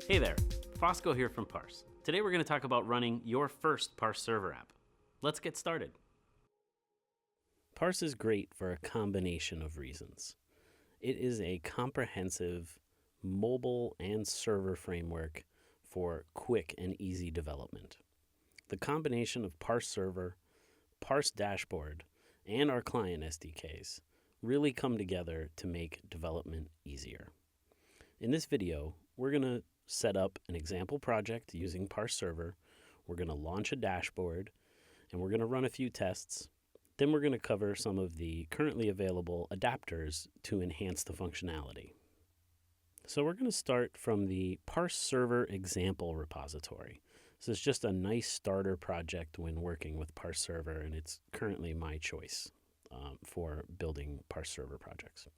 Hey there, Fosco here from Parse. Today we're going to talk about running your first Parse Server app. Let's get started. Parse is great for a combination of reasons. It is a comprehensive mobile and server framework for quick and easy development. The combination of Parse Server, Parse Dashboard, and our client SDKs really come together to make development easier. In this video, we're going to set up an example project using Parse Server. We're going to launch a dashboard, and we're going to run a few tests. Then we're going to cover some of the currently available adapters to enhance the functionality. So we're going to start from the Parse Server example repository. This is just a nice starter project when working with Parse Server, and it's currently my choice for building Parse Server projects.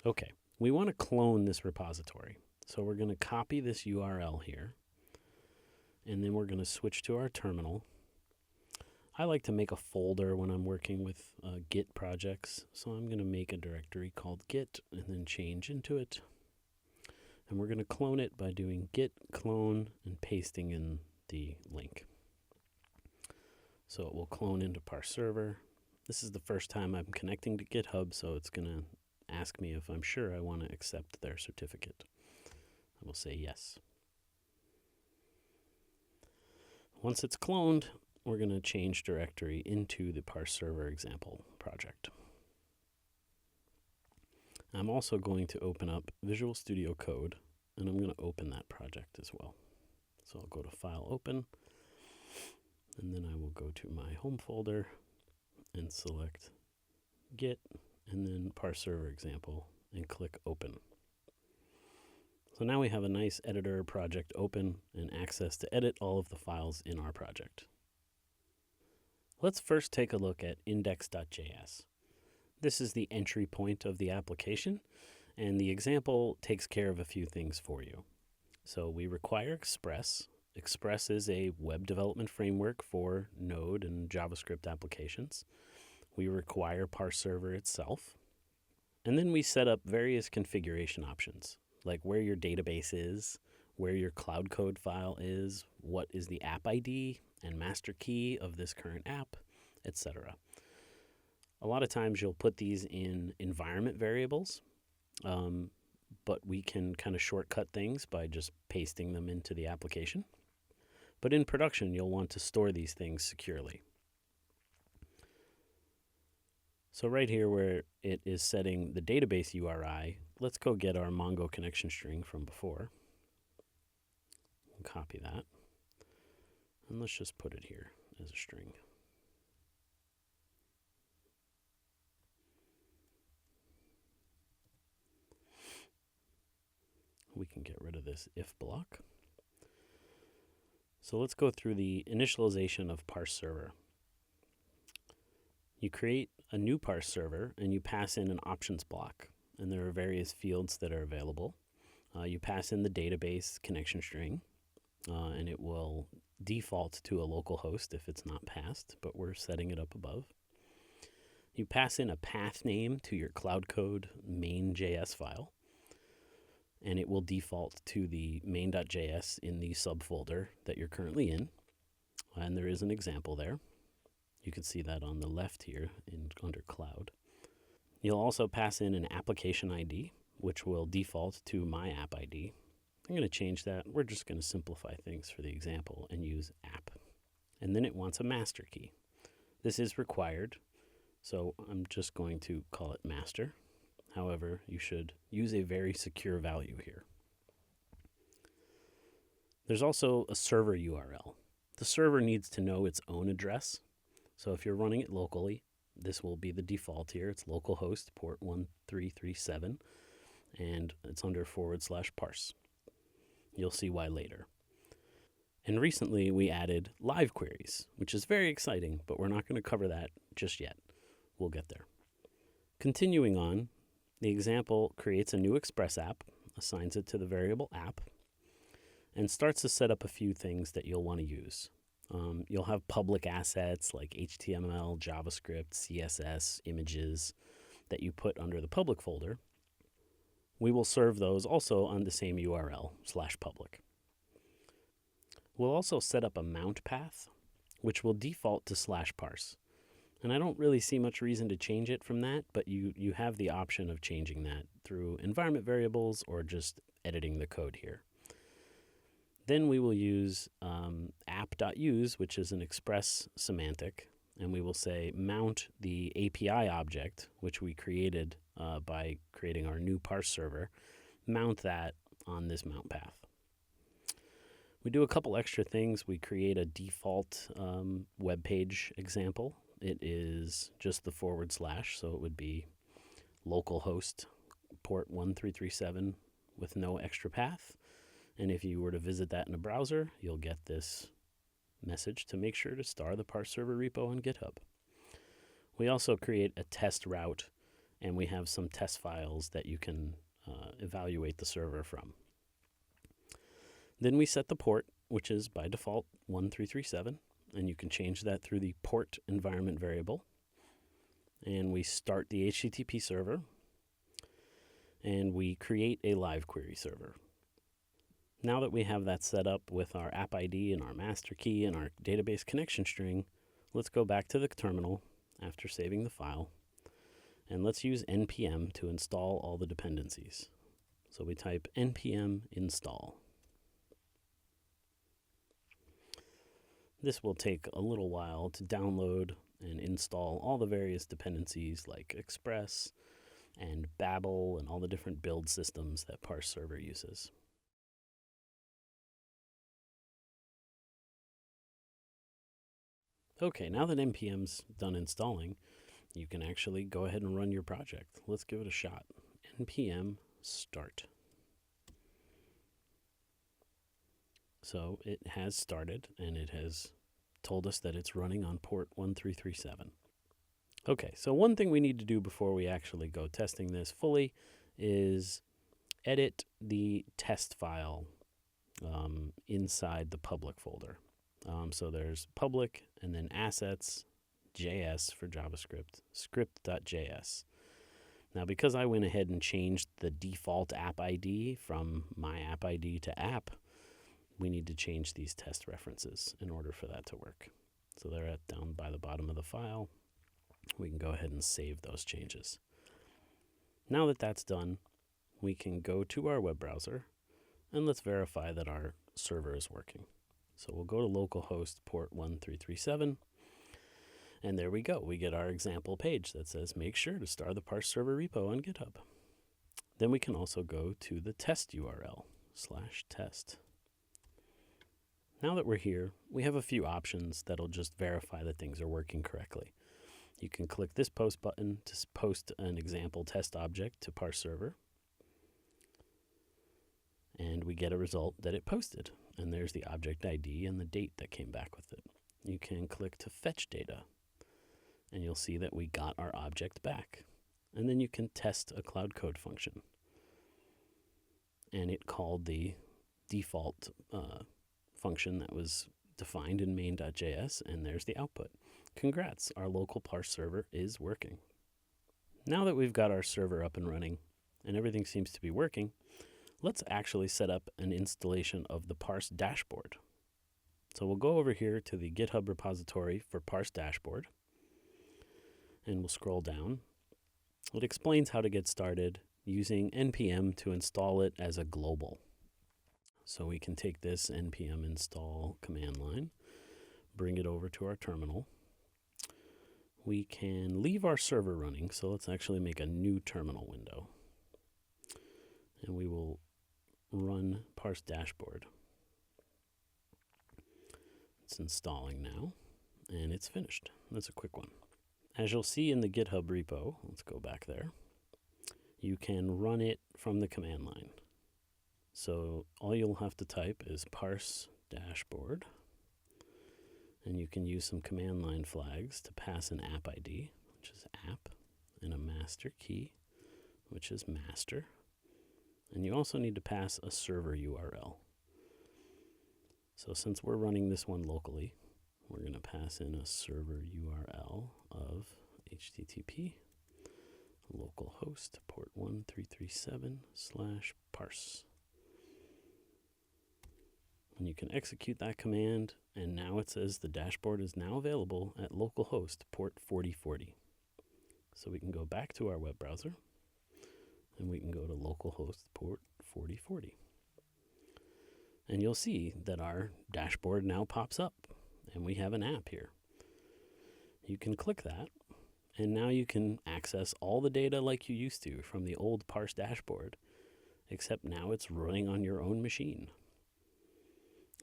Okay, we want to clone this repository. So we're going to copy this URL here, and then we're going to switch to our terminal. I like to make a folder when I'm working with Git projects, so I'm going to make a directory called Git and then change into it. And we're going to clone it by doing git clone and pasting in the link. So it will clone into Parse Server. This is the first time I'm connecting to GitHub, so it's going to ask me if I'm sure I want to accept their certificate. I will say yes. Once it's cloned, we're going to change directory into the Parse Server example project. I'm also going to open up Visual Studio Code, and I'm going to open that project as well. So I'll go to File, Open, and then I will go to my home folder and select Git, and then Parse Server example, and click Open. So now we have a nice editor project open and access to edit all of the files in our project. Let's first take a look at index.js. This is the entry point of the application, and the example takes care of a few things for you. So we require Express. Express is a web development framework for Node and JavaScript applications. We require Parse Server itself. And then we set up various configuration options, like where your database is, where your cloud code file is, what is the app ID and master key of this current app, etc. A lot of times you'll put these in environment variables, but we can kind of shortcut things by just pasting them into the application. But in production, you'll want to store these things securely. So right here where it is setting the database URI, let's go get our Mongo connection string from before. Copy that. And let's just put it here as a string. We can get rid of this if block. So let's go through the initialization of Parse Server. You create a new Parse Server and you pass in an options block. And there are various fields that are available. You pass in the database connection string, and it will default to a local host if it's not passed, but we're setting it up above. You pass in a path name to your Cloud Code main.js file, and it will default to the main.js in the subfolder that you're currently in. And there is an example there. You can see that on the left here under Cloud. You'll also pass in an application ID, which will default to my app ID. I'm going to change that. We're just going to simplify things for the example and use app. And then it wants a master key. This is required, so I'm just going to call it master. However, you should use a very secure value here. There's also a server URL. The server needs to know its own address. So if you're running it locally, this will be the default here. It's localhost port 1337, and it's under /parse. You'll see why later. And recently we added live queries, which is very exciting, but we're not going to cover that just yet. We'll get there. Continuing on, the example creates a new Express app, assigns it to the variable app, and starts to set up a few things that you'll want to use. You'll have public assets like HTML, JavaScript, CSS, images that you put under the public folder. We will serve those also on the same URL /public. We'll also set up a mount path, which will default to /parse. And I don't really see much reason to change it from that, but you have the option of changing that through environment variables or just editing the code here. Then we will use app.use, which is an express semantic, and we will say mount the API object, which we created by creating our new Parse server, mount that on this mount path. We do a couple extra things. We create a default web page example. It is just the /, so it would be localhost port 1337 with no extra path. And if you were to visit that in a browser, you'll get this message to make sure to star the Parse Server repo on GitHub. We also create a test route, and we have some test files that you can evaluate the server from. Then we set the port, which is by default 1337, and you can change that through the port environment variable. And we start the HTTP server, and we create a live query server. Now that we have that set up with our app ID and our master key and our database connection string, let's go back to the terminal after saving the file, and let's use npm to install all the dependencies. So we type npm install. This will take a little while to download and install all the various dependencies like Express and Babel and all the different build systems that Parse Server uses. Okay, now that npm's done installing, you can actually go ahead and run your project. Let's give it a shot. npm start. So it has started, and it has told us that it's running on port 1337. Okay, so one thing we need to do before we actually go testing this fully is edit the test file inside the public folder. So there's public and then assets.js for JavaScript, script.js. Now, because I went ahead and changed the default app ID from my app ID to app, we need to change these test references in order for that to work. So they're down by the bottom of the file. We can go ahead and save those changes. Now that that's done, we can go to our web browser and let's verify that our server is working. So we'll go to localhost port 1337, and there we go. We get our example page that says make sure to star the Parse Server repo on GitHub. Then we can also go to the test URL /test. Now that we're here, we have a few options that'll just verify that things are working correctly. You can click this post button to post an example test object to Parse Server. And we get a result that it posted. And there's the object ID and the date that came back with it. You can click to fetch data, and you'll see that we got our object back. And then you can test a cloud code function. And it called the default function that was defined in main.js, and there's the output. Congrats, our local Parse server is working. Now that we've got our server up and running, and everything seems to be working, let's actually set up an installation of the Parse dashboard. So we'll go over here to the GitHub repository for Parse dashboard, and we'll scroll down. It explains how to get started using npm to install it as a global. So we can take this npm install command line, bring it over to our terminal. We can leave our server running, so let's actually make a new terminal window. And we will run Parse dashboard. It's installing now, and it's finished. That's a quick one. As you'll see in the GitHub repo, let's go back there, you can run it from the command line. So all you'll have to type is parse dashboard, and you can use some command line flags to pass an app ID, which is app, and a master key, which is master. And you also need to pass a server URL. So since we're running this one locally, we're going to pass in a server URL of HTTP localhost port 1337/parse. And you can execute that command, and now it says the dashboard is now available at localhost port 4040. So we can go back to our web browser, and we can go to localhost port 4040. And you'll see that our dashboard now pops up, and we have an app here. You can click that, and now you can access all the data like you used to from the old Parse dashboard, except now it's running on your own machine.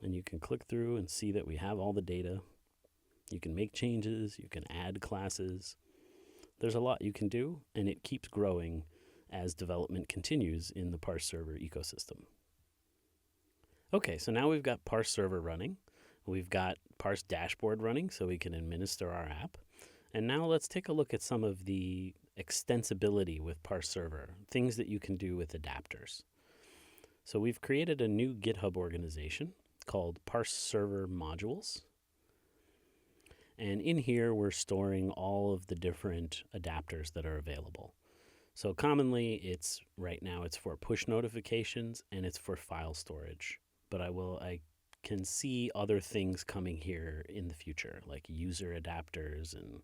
And you can click through and see that we have all the data. You can make changes, you can add classes. There's a lot you can do, and it keeps growing as development continues in the Parse Server ecosystem. Okay, so now we've got Parse Server running. We've got Parse Dashboard running so we can administer our app. And now let's take a look at some of the extensibility with Parse Server, things that you can do with adapters. So we've created a new GitHub organization called Parse Server Modules. And in here, we're storing all of the different adapters that are available. So commonly, right now it's for push notifications and it's for file storage. But I can see other things coming here in the future, like user adapters, and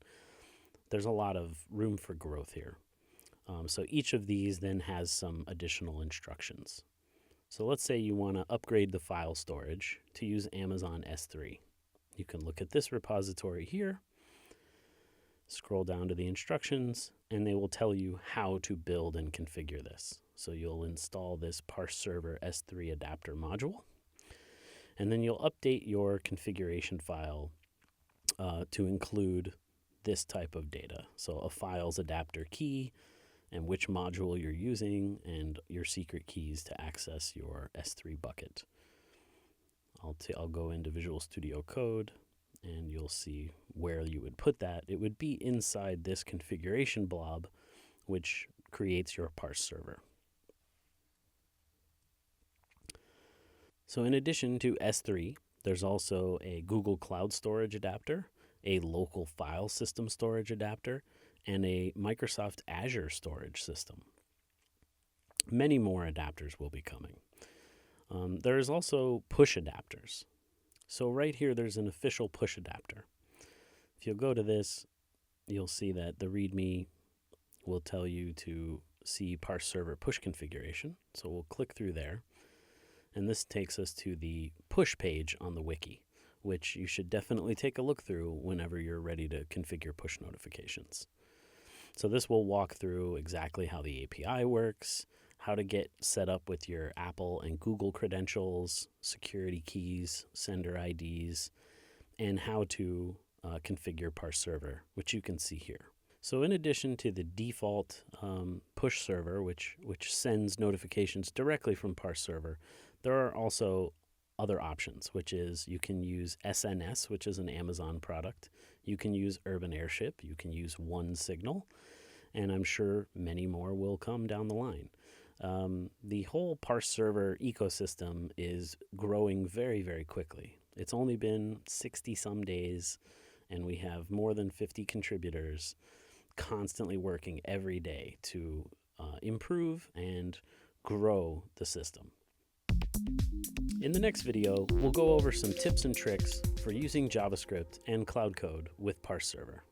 there's a lot of room for growth here. So each of these then has some additional instructions. So let's say you want to upgrade the file storage to use Amazon S3. You can look at this repository here, scroll down to the instructions, and they will tell you how to build and configure this. So you'll install this Parse Server S3 adapter module, and then you'll update your configuration file to include this type of data. So a file's adapter key, and which module you're using, and your secret keys to access your S3 bucket. I'll go into Visual Studio Code, and you'll see where you would put that. It would be inside this configuration blob, which creates your Parse Server. So in addition to S3, there's also a Google Cloud Storage adapter, a local file system storage adapter, and a Microsoft Azure storage system. Many more adapters will be coming. There's also push adapters. So right here, there's an official push adapter. If you'll go to this, you'll see that the README will tell you to see Parse Server push configuration. So we'll click through there. And this takes us to the push page on the wiki, which you should definitely take a look through whenever you're ready to configure push notifications. So this will walk through exactly how the API works, how to get set up with your Apple and Google credentials, security keys, sender IDs, and how to configure Parse Server, which you can see here. So in addition to the default push server, which sends notifications directly from Parse Server, there are also other options, which is you can use SNS, which is an Amazon product. You can use Urban Airship. You can use OneSignal. And I'm sure many more will come down the line. The whole Parse Server ecosystem is growing very, very quickly. It's only been 60-some days, and we have more than 50 contributors constantly working every day to improve and grow the system. In the next video, we'll go over some tips and tricks for using JavaScript and Cloud Code with Parse Server.